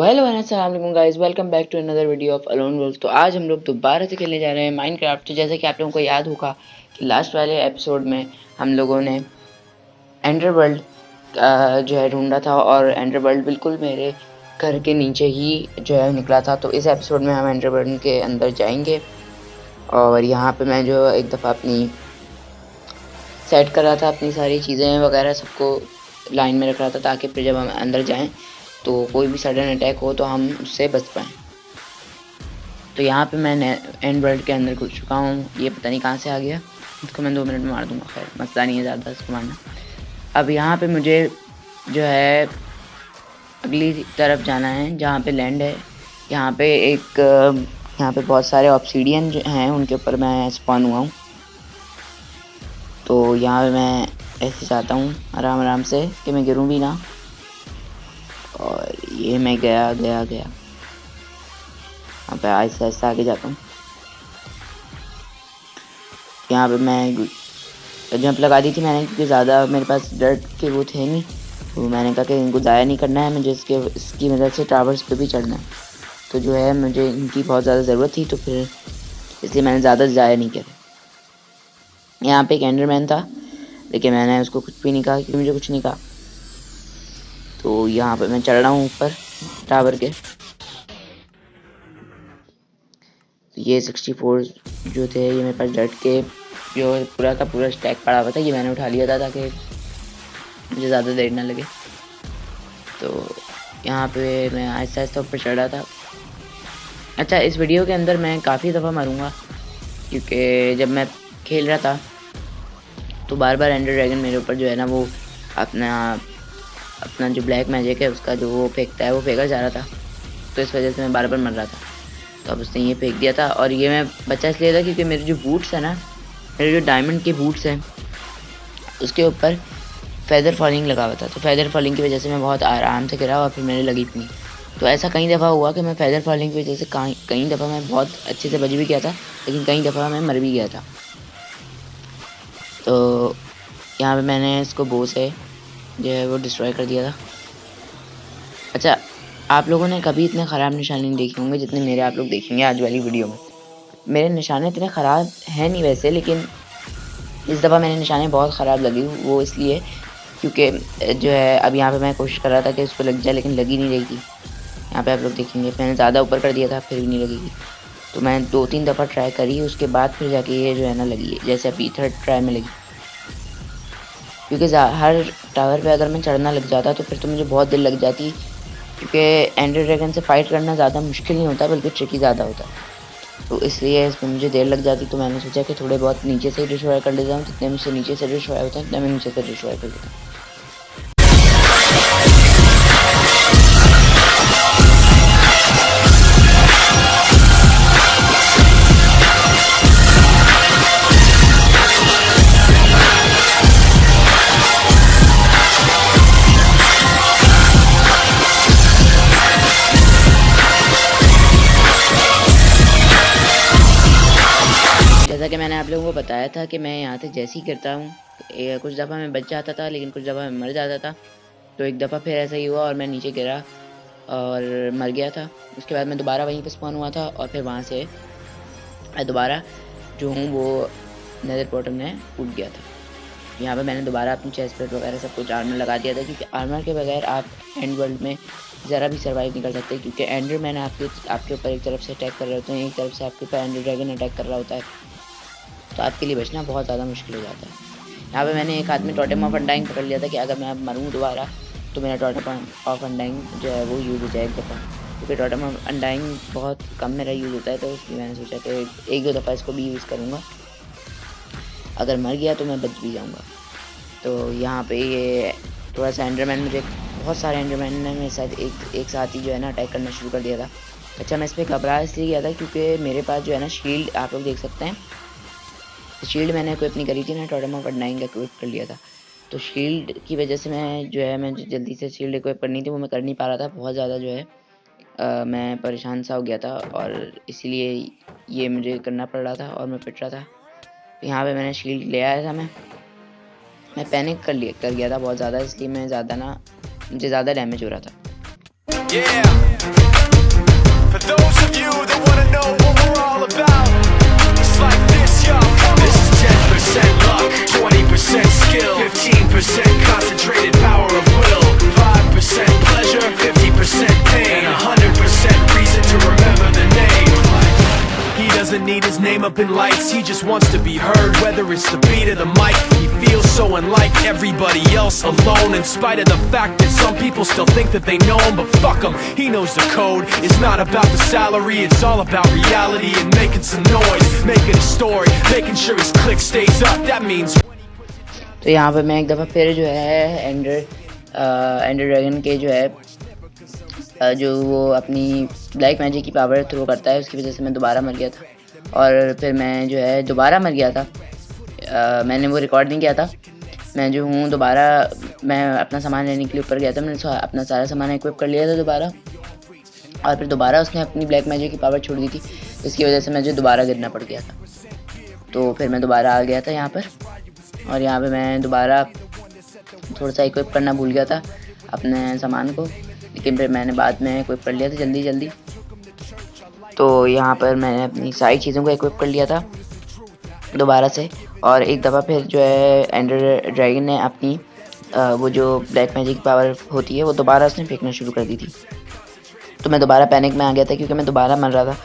Hello अस्सलाम वालेकुम guys, welcome back to another video of alone world. तो आज हम लोग दोबारा से खेलने जा रहे हैं माइनक्राफ्ट। तो जैसे कि आप लोगों को याद होगा कि लास्ट वाले एपिसोड में हम लोगों ने एंडर वर्ल्ड जो है ढूंढा था, और एंडर वर्ल्ड बिल्कुल मेरे घर के नीचे ही जो है निकला था। तो इस एपिसोड में हम एंडर वर्ल्ड के अंदर जाएंगे, और यहाँ पे मैं जो एक दफ़ा अपनी सेट कर रहा था, अपनी सारी चीज़ें वगैरह सबको लाइन में रख रहा था, ताकि फिर जब हम अंदर जाएं तो कोई भी सडन अटैक हो तो हम उससे बच पाएँ। तो यहाँ पे मैं एंड वर्ल्ड के अंदर घुस चुका हूँ। ये पता नहीं कहाँ से आ गया, इसको मैं 2 मिनट में मार दूंगा। खैर मसला नहीं है ज़्यादा इसको मारना। अब यहाँ पे मुझे जो है अगली तरफ जाना है जहाँ पे लैंड है। यहाँ पे बहुत सारे ऑब्सीडियन जो हैं उनके ऊपर मैं स्पॉन हुआ हूँ। तो यहाँ पे मैं ऐसे चाहता हूँ आराम आराम से कि मैं गिरूँ भी ना, और ये मैं गया। यहाँ पे आहिस्ता आहिस्ता आगे जाता हूँ। यहाँ पे मैं जंप लगा दी थी मैंने, क्योंकि ज़्यादा मेरे पास डर्ट के वो थे नहीं, तो मैंने कहा कि इनको ज़ाया नहीं करना है, मुझे इसकी मदद से टावर्स पे भी चढ़ना है। तो जो है मुझे इनकी बहुत ज़्यादा ज़रूरत थी, तो फिर इसलिए मैंने ज़्यादा ज़ाया नहीं किया। यहाँ पे एक एंडरमैन था, लेकिन मैंने उसको कुछ भी नहीं कहा, क्योंकि मुझे कुछ नहीं कहा। तो यहाँ पर मैं चढ़ रहा हूँ ऊपर टावर के। तो ये 64 जो थे, ये मेरे पास डर्ट के जो पूरा का पूरा स्टैक पड़ा हुआ था, ये मैंने उठा लिया था ताकि मुझे ज़्यादा देर ना लगे। तो यहाँ पे मैं आहिस्ता आहिस्ता ऊपर चढ़ रहा था। अच्छा, इस वीडियो के अंदर मैं काफ़ी दफ़ा मरूंगा, क्योंकि जब मैं खेल रहा था तो बार बार एंडर ड्रैगन मेरे ऊपर जो है ना, वो अपना जो ब्लैक मैजिक है उसका जो वो फेंकता है, वो फेंका जा रहा था। तो इस वजह से मैं बार बार मर रहा था। तो अब उसने ये फेंक दिया था, और ये मैं बचा इसलिए था क्योंकि मेरे जो बूट्स है ना, मेरे जो डायमंड के बूट्स हैं, उसके ऊपर फेदर फॉलिंग लगा हुआ था। तो फेदर फॉलिंग की वजह से मैं बहुत आराम से गिरा, और फिर मेरे लगी भी नहीं। तो ऐसा कई दफ़ा हुआ कि मैं फेदर फॉलिंग की वजह से कई दफ़ा मैं बहुत अच्छे से बच भी गया था, लेकिन कई दफ़ा मैं मर भी गया था। तो यहाँ पे मैंने इसको बो से जो है वो डिस्ट्रॉय कर दिया था। अच्छा, आप लोगों ने कभी इतने ख़राब निशाने नहीं देखे होंगे जितने मेरे आप लोग देखेंगे आज वाली वीडियो में। मेरे निशाने इतने ख़राब हैं नहीं वैसे, लेकिन इस दफ़ा मेरे निशाने बहुत ख़राब लगे। वो इसलिए क्योंकि जो है अब यहाँ पे मैं कोशिश कर रहा था कि उसको लग जाए, लेकिन लगी नहीं रही थी। यहाँ पे आप लोग देखेंगे मैंने ज़्यादा ऊपर कर दिया था, फिर भी नहीं लगेगी। तो मैं 2-3 दफ़ा ट्राई करी, उसके बाद फिर जाके ये जो है ना लगी है। जैसे अभी 3rd ट्राई में लगी, क्योंकि हर टावर पे अगर मैं चढ़ना लग जाता तो फिर तो मुझे बहुत देर लग जाती, क्योंकि एंडर ड्रैगन से फाइट करना ज़्यादा मुश्किल नहीं होता, बल्कि ट्रिकी ज़्यादा होता। तो इसलिए इसमें मुझे देर लग जाती। तो मैंने सोचा कि थोड़े बहुत नीचे से ही डिस्ट्रॉय कर लेता हूँ, जितने मुझसे नीचे से डिस्ट्रॉय होते हैं उतने मैं नीचे से डिस्ट्रॉय कर लेता हूँ। जैसा कि मैंने आप लोगों को बताया था कि मैं यहाँ से जैसे ही करता हूँ, कुछ दफ़ा मैं बच जाता था, लेकिन कुछ दफ़ा मैं मर जाता था। तो एक दफ़ा फिर ऐसा ही हुआ और मैं नीचे गिरा और मर गया था। उसके बाद मैं दोबारा वहीं पे स्पॉन हुआ था, और फिर वहाँ से मैं दोबारा जो हूँ वो नेदर पोर्टल में टूट गया था। यहाँ पे मैंने दोबारा अपनी चेस्ट प्लेट वगैरह सब कुछ आर्मर लगा दिया था, क्योंकि आर्मर के बगैर आप एंड वर्ल्ड में ज़रा भी सर्वाइव नहीं कर सकते, क्योंकि एंडर मैन आपके ऊपर एक तरफ से अटैक कर रहे होते हैं, एक तरफ से आपके ऊपर एंडर ड्रैगन अटैक कर रहा होता है। तो आपके लिए बचना बहुत ज़्यादा मुश्किल हो जाता है। यहाँ पे मैंने एक हाथ में टोटेम ऑफ अनडाइंग पकड़ लिया था कि अगर मैं मरूँ दोबारा तो मेरा टोटेम ऑफ अनडाइंग जो है वो यूज़ हो जाए एक दफ़ा, क्योंकि टोटेम ऑफ अनडाइंग बहुत कम मेरा यूज़ होता है। तो इसलिए मैंने सोचा कि 1-2 दफ़ा इसको भी यूज़ करूँगा, अगर मर गया तो मैं बच भी जाऊँगा। तो यहाँ पे ये थोड़ा सा एंडरमैन, मुझे बहुत सारे एंडरमैन ने मेरे साथ एक साथ ही जो है ना अटैक करना शुरू कर दिया था। अच्छा, मैं इस पर घबरा इसलिए गया था क्योंकि मेरे पास जो है ना शील्ड, आप लोग देख सकते हैं, शील्ड मैंने इक्विप नहीं करी थी ना, टोटेम ऑफ अनडाइंग का इक्विप कर लिया था। तो शील्ड की वजह से मैं जल्दी से शील्ड इक्विप करनी थी, वो मैं कर नहीं पा रहा था। बहुत ज़्यादा जो है मैं परेशान सा हो गया था, और इसीलिए ये मुझे करना पड़ रहा था और मैं पिट रहा था। यहाँ पे मैंने शील्ड ले आया था। मैं पैनिक कर गया था बहुत ज़्यादा, इसलिए मुझे ज़्यादा डैमेज हो रहा था। know what we're all about. It's like this, yo. This is 10% luck, 20% skill, 15% concentrated power of will, 5% pleasure, 50% pain, and 100% reason to remember the name. He doesn't need his name up in lights, he just wants to be heard, whether it's the beat or the mic. He feels so unlike everybody else, alone, in spite of the fact that some people still think that they know him. But fuck him, he knows the code. It's not about the salary, it's all about reality and making some noise, making a story, making sure his click stays up. That means तो यहाँ पे मैं एक दफ़ा फिर जो है ender dragon के जो है जो वो अपनी ब्लैक मैजिक की पावर थ्रो करता है, उसकी वजह से मैं दोबारा मर गया था। और फिर मैं जो है दोबारा मर गया था। मैंने वो रिकॉर्ड नहीं किया था। मैं जो हूँ दोबारा मैं अपना सामान लेने के लिए ऊपर गया था, मैंने अपना सारा सामान इक्विप कर लिया था दोबारा, और फिर दोबारा उसने अपनी ब्लैक मैजिक की पावर छोड़ दी थी, इसकी वजह से मुझे दोबारा गिरना पड़ गया था। तो फिर मैं दोबारा आ गया था यहाँ पर, और यहाँ पे मैं दोबारा थोड़ा सा इक्विप करना भूल गया था अपने सामान को, लेकिन फिर मैंने बाद में इक्विप कर लिया था जल्दी। तो यहाँ पर मैंने अपनी सारी चीज़ों को इक्विप कर लिया था दोबारा से, और एक दफ़ा फिर जो है एंडर ड्रैगन ने अपनी वो जो ब्लैक मैजिक पावर होती है वो दोबारा उसने फेंकना शुरू कर दी थी। तो मैं दोबारा पैनिक में आ गया था क्योंकि मैं दोबारा मर रहा था।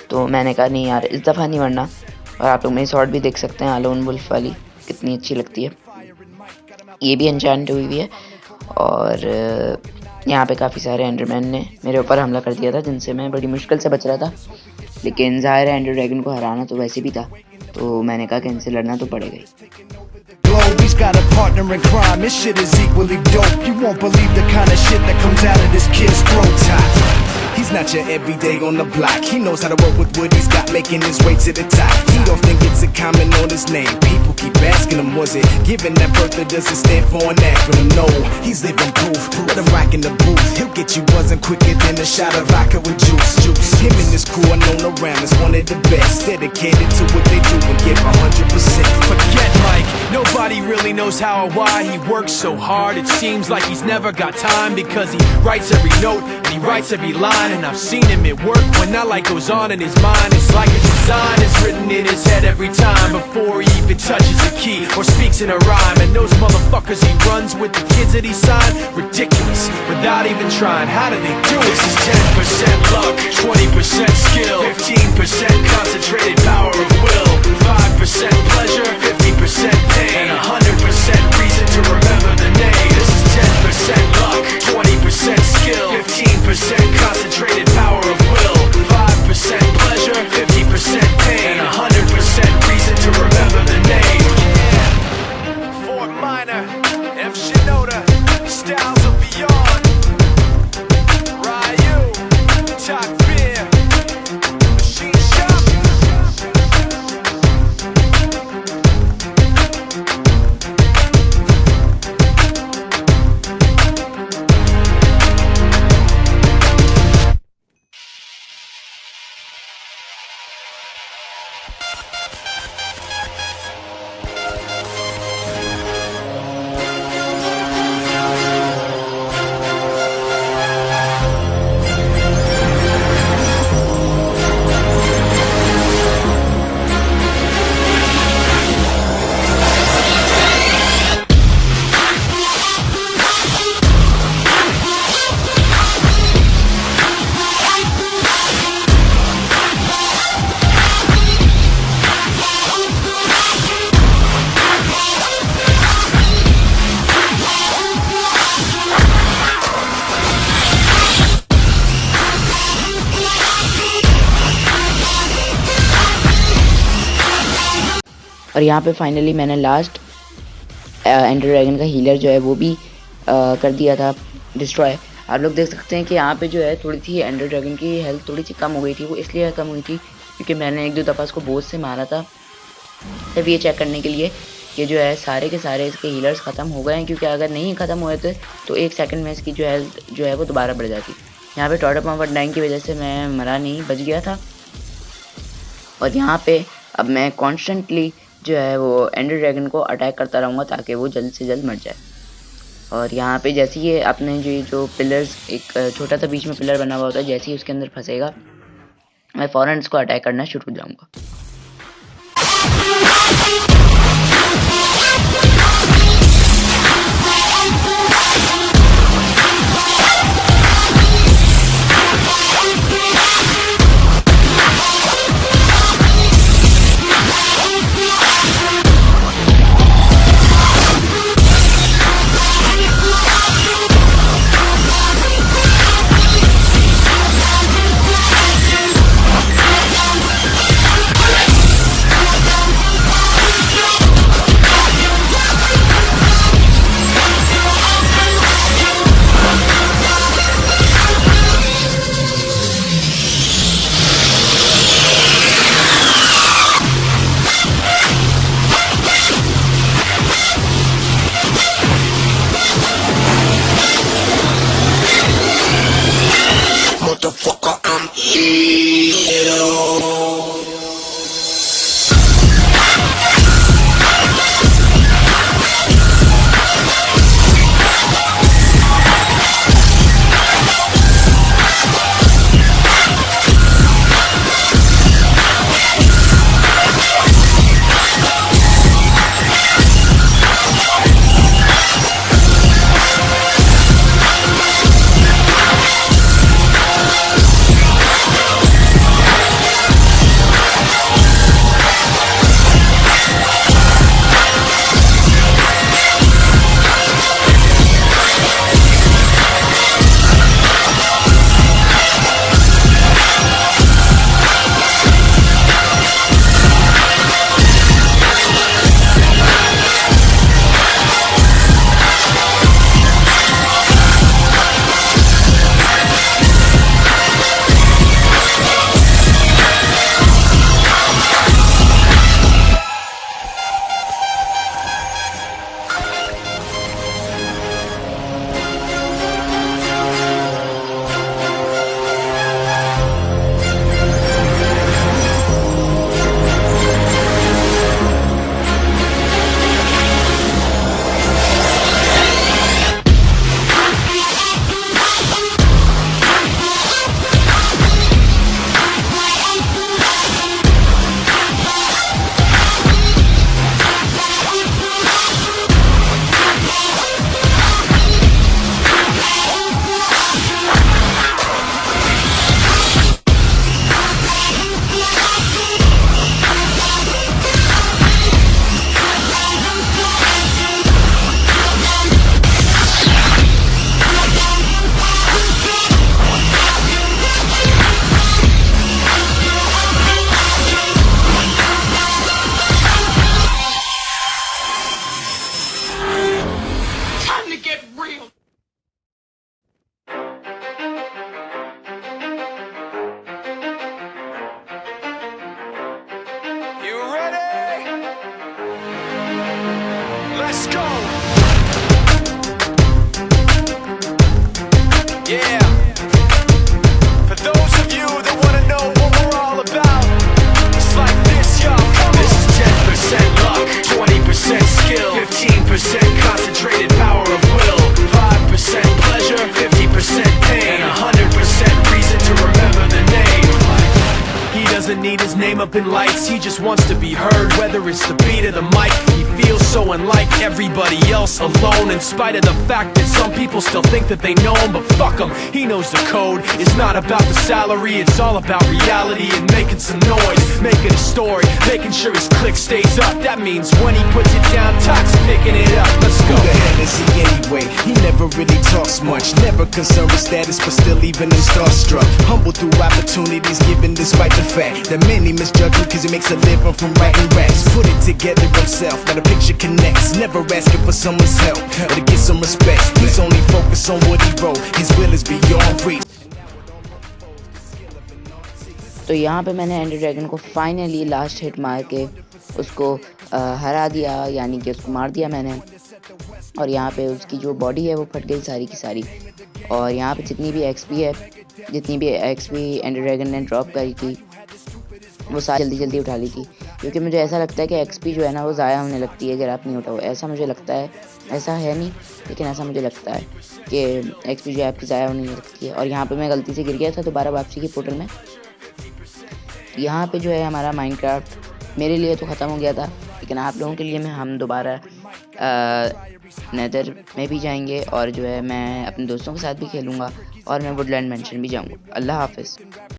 तो मैंने कहा नहीं यार, इस दफ़ा नहीं मरना। और आप लोग मेरी शॉट भी देख सकते हैं अलोन वुल्फ वाली, कितनी अच्छी लगती है। ये भी एन्चेंट हुई हुई है, और यहाँ पे काफ़ी सारे एंडरमैन ने मेरे ऊपर हमला कर दिया था, जिनसे मैं बड़ी मुश्किल से बच रहा था। लेकिन ज़ाहिर है एंडर ड्रैगन को हराना तो वैसे भी था, तो मैंने कहा कि इनसे लड़ना तो पड़ेगा ही। He's got a partner in crime, this shit is equally dope. You won't believe the kind of shit that comes out of this kid's throat. He's not your everyday on the block. He knows how to work with what he's got, making his way to the top. He often gets a comment on his name. People keep asking him, was it given that birth or does it stand for an acronym? No, he's living proof. Let him rock in the booth. He'll get you buzzing quicker than a shot of vodka with juice. Him and his crew are known around as one of the best, dedicated to what they do and give 100%. Forget Mike, nobody really knows how or why he works so hard. It seems like he's never got time, because he writes every note and he writes every line. And I've seen him at work when that light goes on in his mind. It's like a design is written in his head every time, before he even touches a key or speaks in a rhyme. And those motherfuckers he runs with, the kids that he signed, ridiculous, without even trying. How do they do it? This is 10% luck, 20% skill, 15% concentrated power of will, 5% pleasure, 50% pain, and 100% reason to remember the name. This is 10% luck, 20% skill, 15% concentrated power of will, 5% pleasure, 50% pain, and 100% reason to remember the name. Fort Minor, M. Shinoda, Styles of Beyond, Ryu, Talk Beer, Machine Shop. और यहाँ पे finally मैंने last ender dragon का healer जो है वो भी कर दिया था डिस्ट्रॉय। आप लोग देख सकते हैं कि यहाँ पे जो है थोड़ी सी एंडर ड्रैगन की हेल्थ थोड़ी सी कम हो गई थी। वो इसलिए कम हुई थी क्योंकि मैंने 1-2 दफ़ा उसको बोझ से मारा था, तब ये चेक करने के लिए कि जो है सारे के सारे इसके हीलर्स ख़त्म हो गए हैं, क्योंकि अगर नहीं ख़त्म हुए थे तो 1 सेकंड में इसकी जो हेल्थ जो है वो दोबारा बढ़ जाती। यहाँ पे टॉटर पावर 9 की वजह से मैं मरा नहीं, बच गया था। और यहाँ पे अब मैं कॉन्स्टेंटली जो है वो एंडर ड्रैगन को अटैक करता रहूँगा ताकि वो जल्द से जल्द मर जाए। और यहाँ पे जैसे ही आपने जो पिलर्स, एक छोटा सा बीच में पिलर बना हुआ होता है, जैसे ही उसके अंदर फंसेगा मैं फ़ौरन इसको अटैक करना शुरू हो जाऊँगा। Motherfucker, I'm evil. Let's go. Yeah. For those of you that want to know what we're all about, it's like this, y'all. This is 10% luck, 20% skill, 15% concentrated power of will, 5% pleasure, 50% pain, and 100% reason to remember the name. He doesn't need his name up in lights, he just wants to be heard, whether it's the beat of the mic. He feels so unlike everybody else, alone, in spite of the fact that some people still think that they know him. But fuck him, he knows the code. It's not about the salary, it's all about reality and making some noise, making a story, making sure his click stays up. That means when he puts it down, Tox picking it up. Let's go. Who the hell is he anyway? He never really talks much, never concerned with status, but still even in starstruck. Humble through opportunities given despite the fact that many misjudge him cause he makes a living from writing raps. Put it together himself, now the picture connects. Never asking for someone's help or to get some respect. He's only focused on what he wrote, his will is beyond reach. तो यहाँ पे मैंने ender dragon को finally last hit मार के उसको हरा दिया, यानी कि उसको मार दिया मैंने। और यहाँ पे उसकी जो बॉडी है वो फट गई सारी की सारी। और यहाँ पे जितनी भी एक्सपी एंडर ड्रैगन ने ड्रॉप करी थी वो सारी जल्दी उठा ली थी, क्योंकि मुझे ऐसा लगता है कि एक्सपी जो है ना वो ज़ाया होने लगती है अगर आप नहीं उठाओ। ऐसा मुझे लगता है, ऐसा है नहीं लेकिन ऐसा मुझे लगता है कि एक्सपी जो है आपकी ज़ाया होने लगती है। और यहाँ पे मैं गलती से गिर गया था दोबारा वापसी की पोर्टल में। यहाँ पे जो है हमारा माइनक्राफ्ट मेरे लिए तो ख़त्म हो गया था, लेकिन आप लोगों के लिए हम दोबारा नेदर में भी जाएंगे और जो है मैं अपने दोस्तों के साथ भी खेलूँगा और मैं वुडलैंड मैंशन भी जाऊँगा। अल्लाह हाफ़िज़।